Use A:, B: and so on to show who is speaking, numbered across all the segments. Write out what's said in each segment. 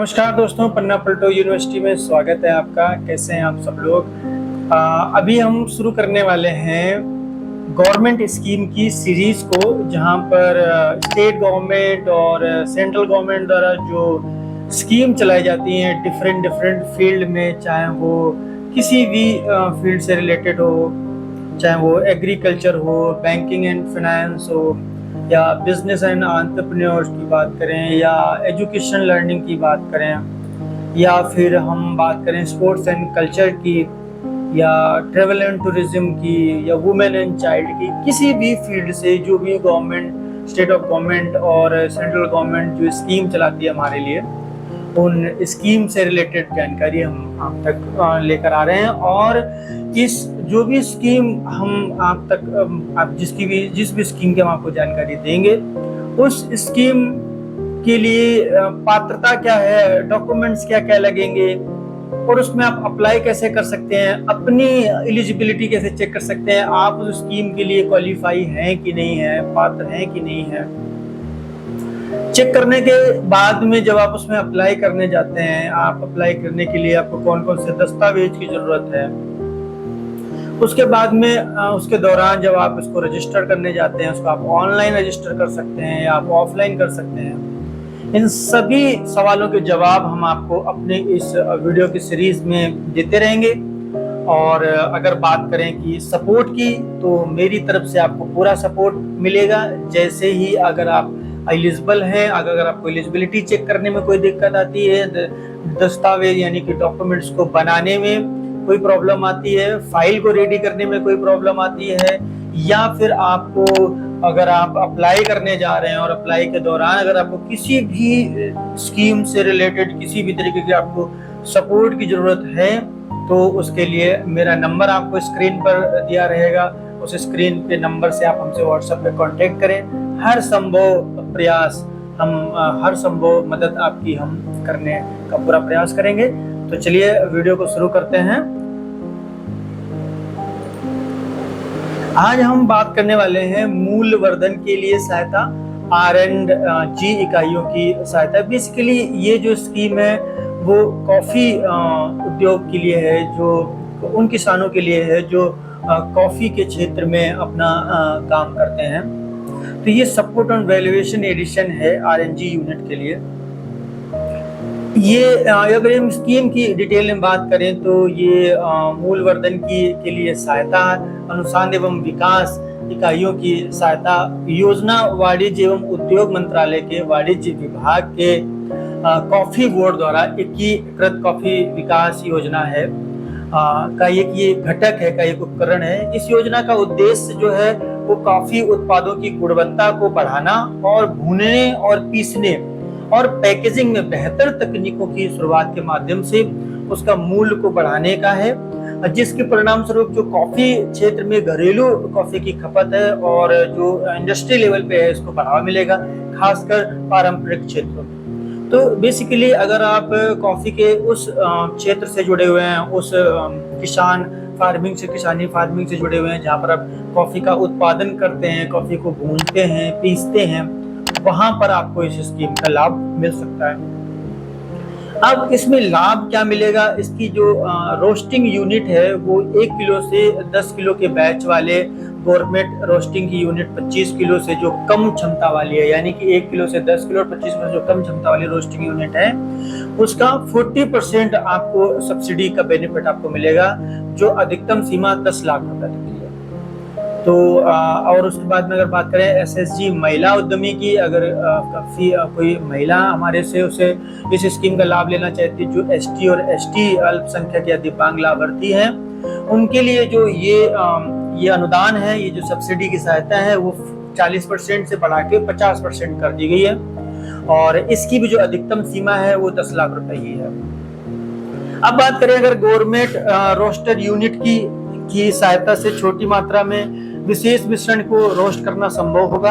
A: नमस्कार दोस्तों, पन्ना पलटो यूनिवर्सिटी में स्वागत है आपका। कैसे हैं आप सब लोग। अभी हम शुरू करने वाले हैं गवर्नमेंट स्कीम की सीरीज को, जहां पर स्टेट गवर्नमेंट और सेंट्रल गवर्नमेंट द्वारा जो स्कीम चलाई जाती हैं डिफरेंट फील्ड में, चाहे वो किसी भी फील्ड से रिलेटेड हो, चाहे वो एग्रीकल्चर हो, बैंकिंग एंड फाइनेंस हो, या बिजनेस एंड एंटरप्रेन्योर्स की बात करें, या एजुकेशन लर्निंग की बात करें, या फिर हम बात करें स्पोर्ट्स एंड कल्चर की, या ट्रेवल एंड टूरिज्म की, या वुमेन एंड चाइल्ड की, किसी भी फील्ड से जो भी गवर्नमेंट, स्टेट ऑफ गवर्नमेंट और सेंट्रल गवर्नमेंट जो स्कीम चलाती है हमारे लिए, उन स्कीम से रिलेटेड जानकारी हम आप तक लेकर आ रहे हैं। और इस जो भी स्कीम हम आप तक आप जिस भी स्कीम की हम आपको जानकारी देंगे, उस स्कीम के लिए पात्रता क्या है, डॉक्यूमेंट्स क्या क्या लगेंगे, और उसमें आप अप्लाई कैसे कर सकते हैं, अपनी एलिजिबिलिटी कैसे चेक कर सकते हैं, आप उस स्कीम के लिए क्वालिफाई हैं कि नहीं है, पात्र हैं कि नहीं है। चेक करने के बाद में जब आप उसमें अप्लाई करने जाते हैं, आप अप्लाई करने के लिए आपको कौन कौन से दस्तावेज की जरूरत है, उसके बाद में उसके दौरान जब आप इसको रजिस्टर करने जाते हैं, उसको आप ऑनलाइन रजिस्टर कर सकते हैं या आप ऑफलाइन कर सकते हैं। इन सभी सवालों के जवाब हम आपको अपने इस वीडियो की सीरीज में देते रहेंगे। और अगर बात करें कि सपोर्ट की, तो मेरी तरफ से आपको पूरा सपोर्ट मिलेगा। जैसे ही अगर आप एलिजिबल हैं, अगर आपको एलिजिबिलिटी चेक करने में कोई दिक्कत आती है, दस्तावेज यानी कि डॉक्यूमेंट्स को बनाने में कोई प्रॉब्लम आती है, फाइल को रेडी करने में कोई प्रॉब्लम आती है, या फिर आपको अगर आप अप्लाई करने जा रहे हैं और अप्लाई के दौरान अगर आपको किसी भी स्कीम से रिलेटेड किसी भी तरीके की आपको सपोर्ट की जरूरत है, तो उसके लिए मेरा नंबर आपको स्क्रीन पर दिया रहेगा। उस स्क्रीन पे नंबर से आप हमसे व्हाट्सएप पे कांटेक्ट करें। हर संभव मदद आपकी हम करने का पूरा प्रयास करेंगे। तो चलिए वीडियो को शुरू करते हैं। आज हम बात करने वाले हैं मूल्यवर्धन के लिए सहायता, R&G इकाइयों की सहायता। बेसिकली ये जो स्कीम है वो कॉफी उद्योग के लिए है, जो उन किसानों के लिए है जो कॉफी के क्षेत्र में अपना काम करते हैं। तो ये सपोर्ट एंड वैल्यूएशन एडिशन है R&G यूनिट के लिए। ये अगर हम स्कीम की डिटेल में बात करें, तो ये मूल्यवर्धन के लिए सहायता, अनुसंधान एवं विकास इकाइयों की सहायता, योजना वाणिज्य एवं उद्योग मंत्रालय के वाणिज्य विभाग के कॉफी बोर्ड द्वारा एकीकृत कॉफी विकास योजना है का ये घटक है, का एक उपकरण है। इस योजना का उद्देश्य जो है वो कॉफी उत्पादों की गुणवत्ता को बढ़ाना और भूनने और पीसने और पैकेजिंग में बेहतर तकनीकों की शुरुआत के माध्यम से उसका मूल्य को बढ़ाने का है, जिसके परिणाम स्वरूप जो कॉफी क्षेत्र में घरेलू कॉफी की खपत है और जो इंडस्ट्री लेवल पे है, इसको बढ़ावा मिलेगा, खासकर पारंपरिक क्षेत्रों में। तो बेसिकली अगर आप कॉफी के उस क्षेत्र से जुड़े हुए हैं, उस किसानी फार्मिंग से जुड़े हुए हैं, जहाँ पर आप कॉफी का उत्पादन करते हैं, कॉफी को भूनते हैं, पीसते हैं, वहां पर आपको इस स्कीम का लाभ मिल सकता है। अब इसमें लाभ क्या मिलेगा, इसकी जो रोस्टिंग यूनिट है वो 1 किलो से 10 किलो के बैच वाले गवर्नमेंट रोस्टिंग की यूनिट 25 किलो से जो कम क्षमता वाली है, यानी कि 1 किलो से 10 किलो और 25 किलो जो कम क्षमता वाली रोस्टिंग यूनिट है, उसका 40% आपको सब्सिडी का बेनिफिट आपको मिलेगा, जो अधिकतम सीमा 10 लाख रुपए तक की है। तो और उसके बाद में अगर बात करें SSG महिला उद्यमी की, अगर काफी कोई महिला हमारे से उसे इस स्कीम का लाभ लेना चाहती है, जो ST और ST अल्पसंख्यक या दिव्यांग लाभार्थी हैं, उनके लिए जो ये अनुदान है, ये जो सब्सिडी की सहायता है, वो 40% से बढ़ा के 50% कर दी गई है। और इसकी भी जो अधिकतम सीमा है वो 10 लाख रुपए ही है। अब बात करें अगर गवर्नमेंट रोस्टर यूनिट की सहायता से छोटी मात्रा में विशेष मिश्रण को रोस्ट करना संभव होगा,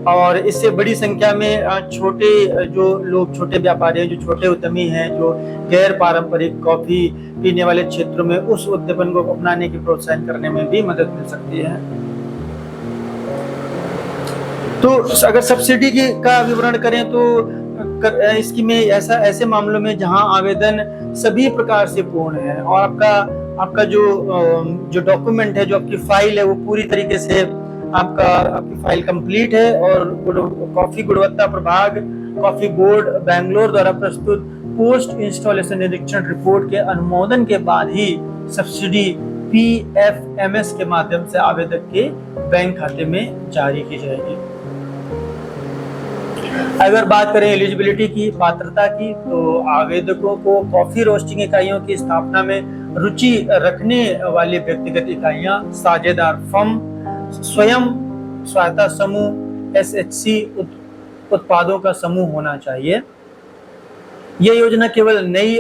A: और इससे बड़ी संख्या में छोटे व्यापारी हैं, जो छोटे उद्यमी हैं, जो गैर पारंपरिक कॉफी पीने वाले क्षेत्रों में उस उद्यमन को अपनाने की प्रोत्साहन करने में भी मदद मिल सकती है। तो अगर सब्सिडी का विवरण करें, तो इसकी में ऐसे मामलों में जहां आवेदन सभी प्रकार से पूर्ण है और आपका जो डॉक्यूमेंट है, जो आपकी फाइल है, वो पूरी तरीके से आपकी फाइल कंप्लीट है और कॉफी गुणवत्ता प्रभाग कॉफी बोर्ड बेंगलोर द्वारा प्रस्तुत पोस्ट इंस्टॉलेशन निरीक्षण रिपोर्ट के अनुमोदन के बाद ही सब्सिडी PFMS के माध्यम से आवेदक के बैंक खाते में जारी की जाएगी। अगर बात करें एलिजिबिलिटी की, पात्रता की, तो आवेदकों को कॉफी रोस्टिंग इकाइयों की स्थापना में रुचि रखने वाले व्यक्तिगत इकाइयां, साझेदार फर्म, स्वयं सहायता समूह, SHC उत्पादों का समूह होना चाहिए। यह योजना केवल नई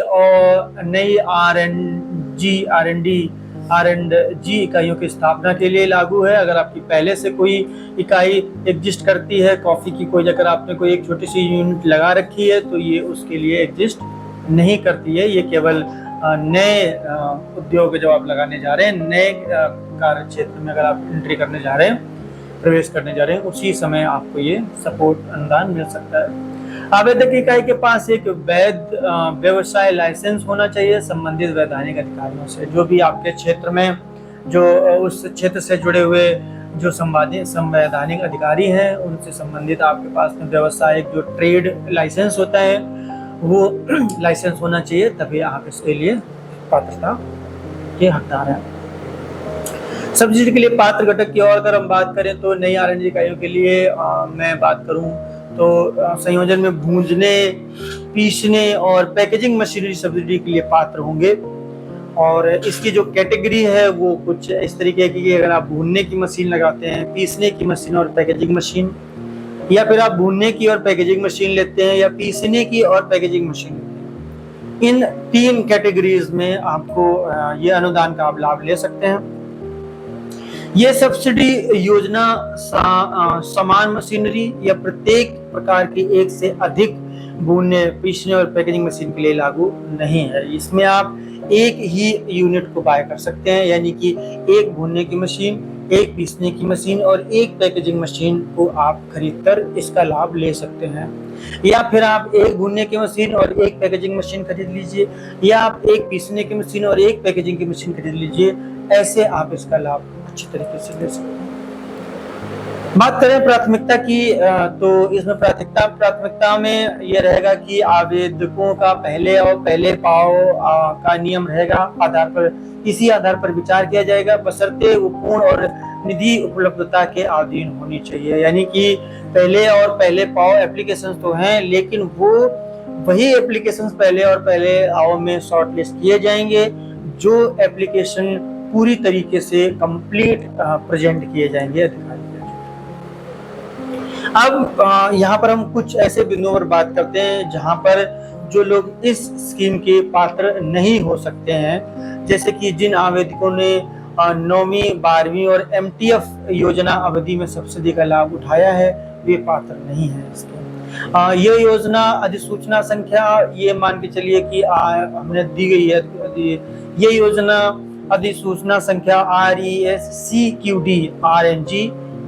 A: R&D इकाइयों की स्थापना के लिए लागू है। अगर आपकी पहले से कोई इकाई एग्जिस्ट करती है कॉफी की, अगर आपने कोई एक छोटी सी यूनिट लगा रखी है तो ये उसके लिए एग्जिस्ट नहीं करती है। ये केवल नए उद्योग जब आप लगाने जा रहे हैं, नए कार्य क्षेत्र में अगर आप एंट्री करने जा रहे हैं, प्रवेश करने जा रहे हैं, उसी समय आपको ये सपोर्ट अनुदान मिल सकता है। आवेदक इकाई के पास एक वैध व्यवसाय लाइसेंस होना चाहिए संबंधित वैधानिक अधिकारियों से। जो भी आपके क्षेत्र में जो उस क्षेत्र से जुड़े हुए जो संवैधानिक अधिकारी हैं, उनसे संबंधित आपके पास में व्यवसायिक जो ट्रेड लाइसेंस होता है वो लाइसेंस होना चाहिए, तभी आप इसके लिए पात्रता के हकदार हैं। सब्सिडी के लिए पात्र घटक की और अगर हम बात करें तो नई R&D इकाइयों के लिए मैं बात करूं तो संयोजन में भूंजने, पीसने और पैकेजिंग मशीनरी सब्सिडी के लिए पात्र होंगे। और इसकी जो कैटेगरी है वो कुछ इस तरीके की कि अगर आप भूनने की मशीन लगाते हैं, पीसने की मशीन और पैकेजिंग मशीन, या फिर आप भूनने की और पैकेजिंग मशीन लेते हैं या पीसने की और पैकेजिंग मशीन लेते हैं, इन 3 कैटेगरीज में आपको ये अनुदान का आप लाभ ले सकते हैं। ये सब्सिडी योजना समान मशीनरी या प्रत्येक प्रकार की एक से अधिक भूनने, पीसने और पैकेजिंग मशीन के लिए लागू नहीं है। इसमें आप एक ही यूनिट को बाय कर सकते हैं, यानी कि एक भूनने की मशीन, एक पीसने की मशीन और एक पैकेजिंग मशीन को आप खरीदकर इसका लाभ ले सकते हैं। या फिर आप एक भूनने की मशीन और एक पैकेजिंग मशीन खरीद लीजिए, या आप एक पीसने की मशीन और एक पैकेजिंग की मशीन खरीद लीजिए। ऐसे आप इसका लाभ अच्छी तरीके से ले सकते हैं। बात करें प्राथमिकता की, तो इसमें प्राथमिकता में यह रहेगा कि आवेदकों का पहले पाव का नियम रहेगा। इसी आधार पर विचार किया जाएगा, बशर्ते वो पूर्ण और निधि उपलब्धता के अधीन होनी चाहिए। यानी कि पहले पाव एप्लीकेशन तो हैं, लेकिन वो वही एप्लीकेशन पहले आओ में शॉर्टलिस्ट किए जाएंगे जो एप्लीकेशन पूरी तरीके से कंप्लीट प्रेजेंट किए जाएंगे अधिकारी। अब यहाँ पर हम कुछ ऐसे बिंदुओं पर बात करते हैं जहाँ पर जो लोग इस स्कीम के पात्र नहीं हो सकते हैं, जैसे कि जिन आवेदकों ने 9वीं 12वीं और MTF योजना अवधि में सब्सिडी का लाभ उठाया है, वे पात्र नहीं है इसके। ये योजना अधिसूचना संख्या ये मान के चलिए कि हमने दी गई है। ये योजना अधिसूचना संख्या RESCQD RNG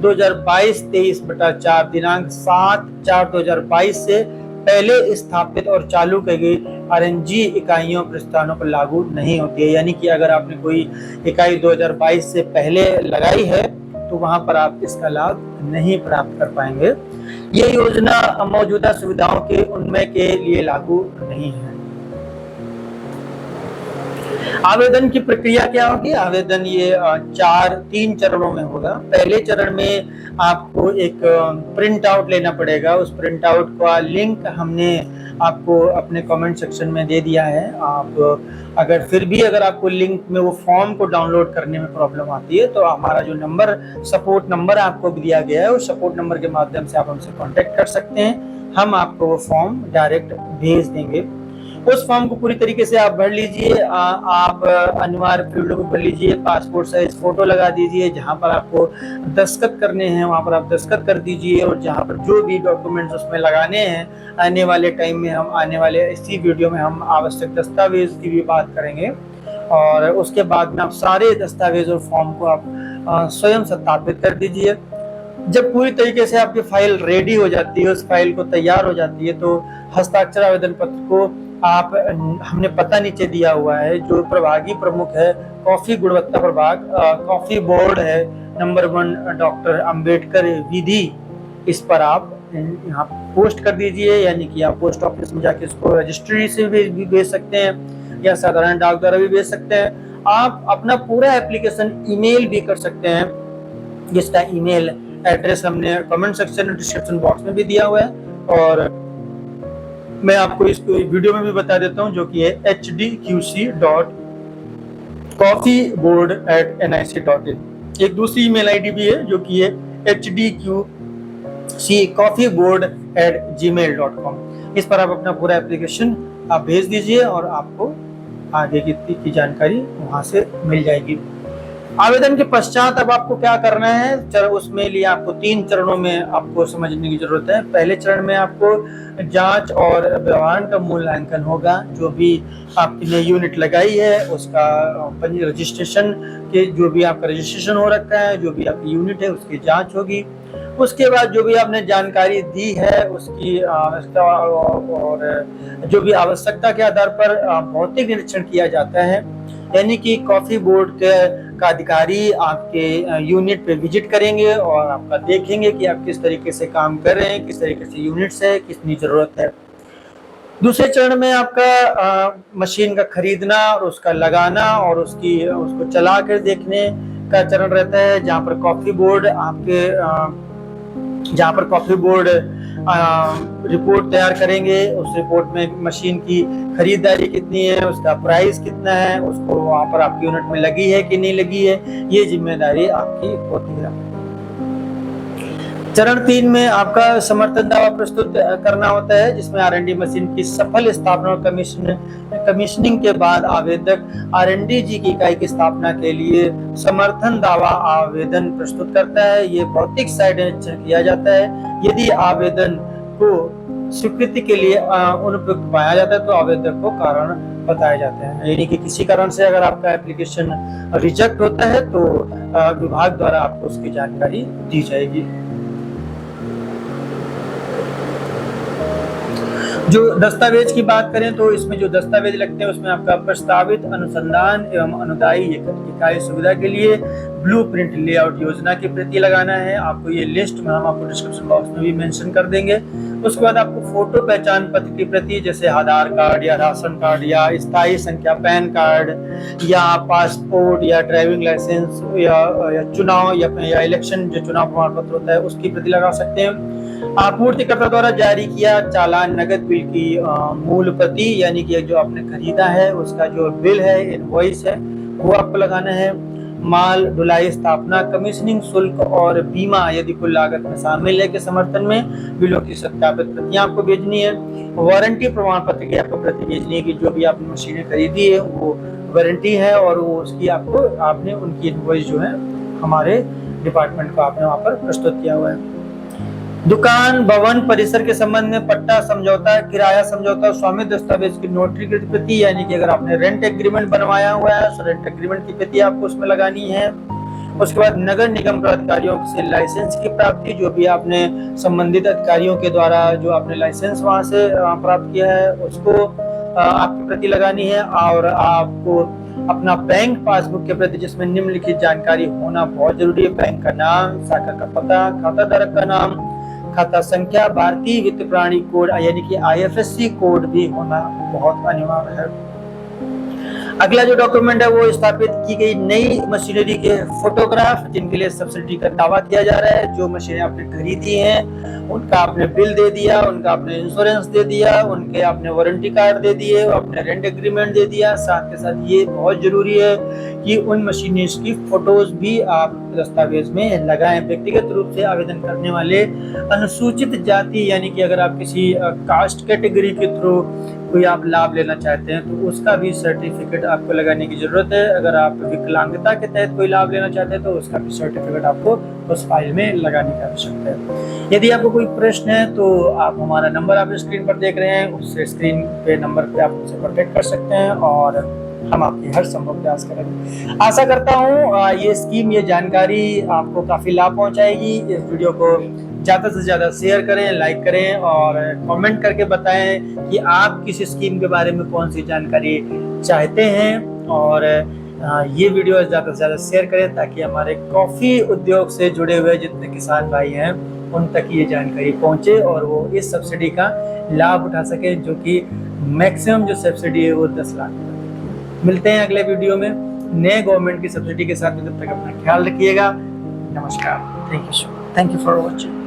A: 2022-23/4 दिनांक 7/4/2022 से पहले स्थापित और चालू की गई RNG इकाइयों प्रस्थानों पर लागू नहीं होती है। यानी कि अगर आपने कोई इकाई 2022 से पहले लगाई है तो वहां पर आप इसका लाभ नहीं प्राप्त कर पाएंगे। ये योजना मौजूदा सुविधाओं के उन्नयन के लिए लागू नहीं है। आवेदन की प्रक्रिया क्या होगी? आवेदन ये 3 चरणों में होगा। पहले चरण में आपको एक प्रिंट आउट लेना पड़ेगा। उस प्रिंट आउट का लिंक हमने आपको अपने कमेंट सेक्शन में दे दिया है। आप अगर आपको लिंक में वो फॉर्म को डाउनलोड करने में प्रॉब्लम आती है तो हमारा जो नंबर सपोर्ट नंबर आपको दिया गया है, उस सपोर्ट नंबर के माध्यम से आप हमसे कांटेक्ट कर सकते हैं। हम आपको वो फॉर्म डायरेक्ट भेज देंगे। उस फॉर्म को पूरी तरीके से आप भर लीजिए। आप अनिवार्य फील्डों को भर लीजिए, पासपोर्ट साइज फोटो लगा दीजिए। जहां पर आपको दस्तखत करने हैं वहां पर आप दस्तखत कर दीजिए, और जहां पर जो भी डॉक्यूमेंट्स उसमें लगाने हैं आने वाले टाइम में इसी वीडियो में हम आवश्यक दस्तावेज की भी बात करेंगे। और उसके बाद में आप सारे दस्तावेज और फॉर्म को आप स्वयं सत्यापित कर दीजिए। जब पूरी तरीके से आपकी फाइल रेडी हो जाती है, उस फाइल को तैयार हो जाती है, तो हस्ताक्षर आवेदन पत्र को आप हमने पता नीचे दिया हुआ है, जो प्रभागी प्रमुख है कॉफी गुणवत्ता प्रभाग, कॉफी बोर्ड है नंबर 1 डॉक्टर अंबेडकर विधि, इस पर आप यहाँ पोस्ट कर दीजिए, यानी कि आप पोस्ट ऑफिस में जाके इसको रजिस्ट्री से भी भेज सकते हैं या साधारण डाक द्वारा भी भेज सकते हैं। आप अपना पूरा एप्लीकेशन ईमेल भी कर सकते हैं, जिसका ईमेल एड्रेस हमने कमेंट सेक्शन और डिस्क्रिप्शन बॉक्स में भी दिया हुआ है, और मैं आपको इसको वीडियो में भी बता देता हूं, जो कि है hdqc.coffeeboard@nic.in। एक दूसरी ईमेल आईडी भी है जो कि है hdqccoffeeboard@gmail.com। इस पर आप अपना पूरा एप्लीकेशन आप भेज दीजिए और आपको आगे की जानकारी वहां से मिल जाएगी। आवेदन के पश्चात अब आपको क्या करना है, उसमें लिए आपको 3 चरणों में आपको समझने की जरूरत है। पहले चरण में आपको जांच और व्यवहार का मूल्यांकन होगा, जो भी आपने यूनिट लगाई है उसका रजिस्ट्रेशन के, जो भी आपका रजिस्ट्रेशन हो रखा है, जो भी आपकी यूनिट है उसकी जांच होगी। उसके बाद जो भी आपने जानकारी दी है उसकी और जो भी आवश्यकता के आधार पर भौतिक निरीक्षण किया जाता है, यानी कि कॉफी बोर्ड का अधिकारी आपके यूनिट पे विजिट करेंगे और आपका देखेंगे कि आप किस तरीके से काम कर रहे हैं, किस तरीके से यूनिट्स है, कितनी जरूरत है। दूसरे चरण में आपका मशीन का खरीदना और उसका लगाना और उसको चला कर देखने का चरण रहता है, जहाँ पर कॉफी बोर्ड रिपोर्ट तैयार करेंगे। उस रिपोर्ट में मशीन की खरीदारी कितनी है, उसका प्राइस कितना है, उसको वहां पर आपकी यूनिट में लगी है कि नहीं लगी है, ये जिम्मेदारी आपकी होती है। चरण 3 में आपका समर्थन दावा प्रस्तुत करना होता है, जिसमें R&D मशीन की सफल स्थापना और कमीशनिंग के बाद आवेदक R&D की इकाई की स्थापना के लिए समर्थन दावा आवेदन प्रस्तुत करता है। ये भौतिक साइट निरीक्षण किया जाता है। यदि आवेदन को स्वीकृति के लिए अनुपयुक्त पाया जाता है तो आवेदक को कारण बताए जाते हैं, यानी कि किसी कारण से अगर आपका एप्लीकेशन रिजेक्ट होता है तो विभाग द्वारा आपको उसकी जानकारी दी जाएगी। जो दस्तावेज की बात करें तो इसमें जो दस्तावेज लगते हैं उसमें आपका प्रस्तावित अनुसंधान एवं अनुदायी इकाई सुविधा के लिए ब्लूप्रिंट लेआउट योजना की प्रति लगाना है। आपको ये लिस्ट में हम आपको डिस्क्रिप्शन बॉक्स में भी मेंशन कर देंगे। उसके बाद आपको फोटो पहचान पत्र की प्रति, जैसे आधार कार्ड या राशन कार्ड या स्थायी संख्या पैन कार्ड या पासपोर्ट या ड्राइविंग लाइसेंस या चुनाव या इलेक्शन जो चुनाव प्रमाण पत्र होता है उसकी प्रति लगा सकते हैं। आपूर्तिकर्ता द्वारा जारी किया चालान नगद बिल की मूल प्रति, यानी कि जो आपने खरीदा है उसका जो बिल है, इनवॉइस है, वो आपको लगाना है। माल ढुलाई स्थापना कमीशनिंग शुल्क और बीमा यदि कुल लागत में शामिल है के समर्थन में बिलों की सत्यापित प्रतियां आपको भेजनी है। वारंटी प्रमाण पत्र की आपको प्रति भेजनी है कि जो भी आपने मशीनें खरीदी है वो वारंटी है और वो उसकी आपने उनकी इनवॉइस जो है हमारे डिपार्टमेंट को आपने वहाँ पर प्रस्तुत किया हुआ है। दुकान भवन परिसर के संबंध में पट्टा समझौता, किराया समझौता, स्वामित्व दस्तावेज की नोटरीकृत प्रति, यानी कि अगर आपने रेंट एग्रीमेंट बनवाया हुआ है तो रेंट एग्रीमेंट की प्रति आपको उसमें लगानी है। उसके बाद नगर निगम प्राधिकारियों से लाइसेंस की प्राप्ति, जो भी आपने संबंधित अधिकारियों के द्वारा जो आपने लाइसेंस वहां से प्राप्त किया है उसको आपकी प्रति लगानी है। और आपको अपना बैंक पासबुक के प्रति, जिसमें निम्नलिखित जानकारी होना बहुत जरूरी है: बैंक का नाम, शाखा का पता, खाता धारक का नाम, खाता संख्या, भारतीय वित्त प्रणाली कोड यानी कि IFSC कोड भी होना बहुत अनिवार्य है। अगला जो डॉक्यूमेंट है वो स्थापित की गई नई मशीनरी के फोटोग्राफ, जिनके लिए सब्सिडी का दावा किया जा रहा है। जो मशीनें आपने खरीदी हैं उनका आपने बिल दे दिया, उनका आपने इंश्योरेंस दे दिया, उनके आपने वारंटी कार्ड दे दिए, आपने रेंट एग्रीमेंट दे दिया। साथ के साथ ये बहुत जरूरी है कि उन मशीनों की फोटोज भी आप दस्तावेज में लगाएं। व्यक्तिगत रूप से आवेदन करने वाले अनुसूचित जाति, यानी कि अगर आप किसी कास्ट कैटेगरी के थ्रू कोई आप लाभ लेना चाहते हैं तो उसका भी सर्टिफिकेट आपको लगाने की जरूरत है। अगर आप विकलांगता के तहत कोई लाभ लेना चाहते हैं तो उसका भी सर्टिफिकेट आपको उस फाइल में लगाने की आवश्यकता है। यदि आपको कोई प्रश्न है तो आप हमारा नंबर आप स्क्रीन पर देख रहे हैं, उससे स्क्रीन पे नंबर पे आप हमसे कॉन्टेक्ट कर सकते हैं और हम आपकी हर संभव प्रयास करेंगे। आशा करता हूँ ये स्कीम, ये जानकारी आपको काफी लाभ पहुंचाएगी। इस वीडियो को ज्यादा से ज्यादा शेयर करें, लाइक करें और कमेंट करके बताएं कि आप किस स्कीम के बारे में कौन सी जानकारी चाहते हैं। और ये वीडियो ज़्यादा से ज़्यादा शेयर करें ताकि हमारे कॉफ़ी उद्योग से जुड़े हुए जितने किसान भाई हैं उन तक ये जानकारी पहुंचे और वो इस सब्सिडी का लाभ उठा सके, जो कि मैक्सिमम जो सब्सिडी है वो 10 लाख। मिलते हैं अगले वीडियो में नए गवर्नमेंट की सब्सिडी के साथ। तब तक अपना ख्याल रखिएगा। नमस्कार। Thank you for watching.